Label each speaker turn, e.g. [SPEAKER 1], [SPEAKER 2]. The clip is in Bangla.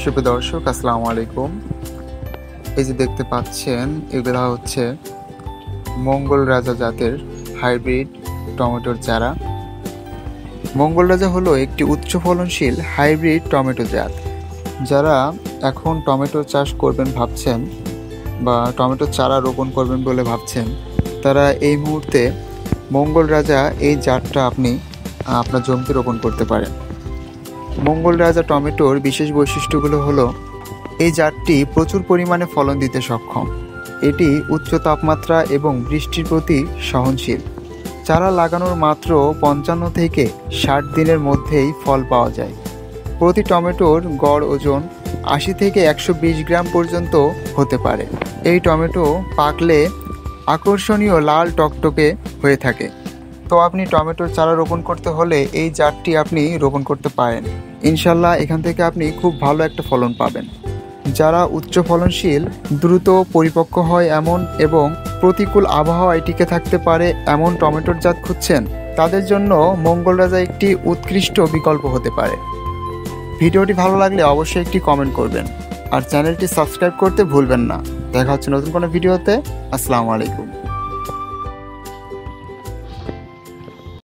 [SPEAKER 1] শুভ দর্শক, আসসালামু আলাইকুম। এই যে দেখতে পাচ্ছেন, এগুলা হচ্ছে মঙ্গল রাজা জাতের হাইব্রিড টমেটোর চারা। মঙ্গল রাজা হলো একটি উচ্চ ফলনশীল হাইব্রিড টমেটো জাত। যারা এখন টমেটো চাষ করবেন ভাবছেন বা টমেটো চারা রোপণ করবেন বলে ভাবছেন, তারা এই মুহূর্তে মঙ্গল রাজা এই জাতটা আপনি আপনার জমিতে রোপণ করতে পারেন। মঙ্গল রাজা টমেটোর বিশেষ বৈশিষ্ট্যগুলো হলো, এই জাতটি প্রচুর পরিমাণে ফলন দিতে সক্ষম। এটি উচ্চ তাপমাত্রা এবং বৃষ্টির প্রতি সহনশীল। চারা লাগানোর মাত্র 55 থেকে 60 দিনের মধ্যেই ফল পাওয়া যায়। প্রতি টমেটোর গড় ওজন 80 থেকে 120 গ্রাম পর্যন্ত হতে পারে। এই টমেটো পাকলে আকর্ষণীয় লাল টকটকে হয়ে থাকে। তো আপনি টমেটোর চারা রোপণ করতে হলে এই জাতটি আপনি রোপণ করতে পারেন। ইনশাল্লাহ এখান থেকে আপনি খুব ভালো একটা ফলন পাবেন। যারা উচ্চ ফলনশীল, দ্রুত পরিপক্ক হয় এমন এবং প্রতিকূল আবহাওয়ায় টিকে থাকতে পারে এমন টমেটোর জাত খুঁজছেন, তাদের জন্য মঙ্গল রাজা একটি উৎকৃষ্ট বিকল্প হতে পারে। ভিডিওটি ভালো লাগলে অবশ্যই একটি কমেন্ট করবেন আর চ্যানেলটি সাবস্ক্রাইব করতে ভুলবেন না। দেখা হচ্ছে নতুন কোনো ভিডিওতে। আসসালামু আলাইকুম।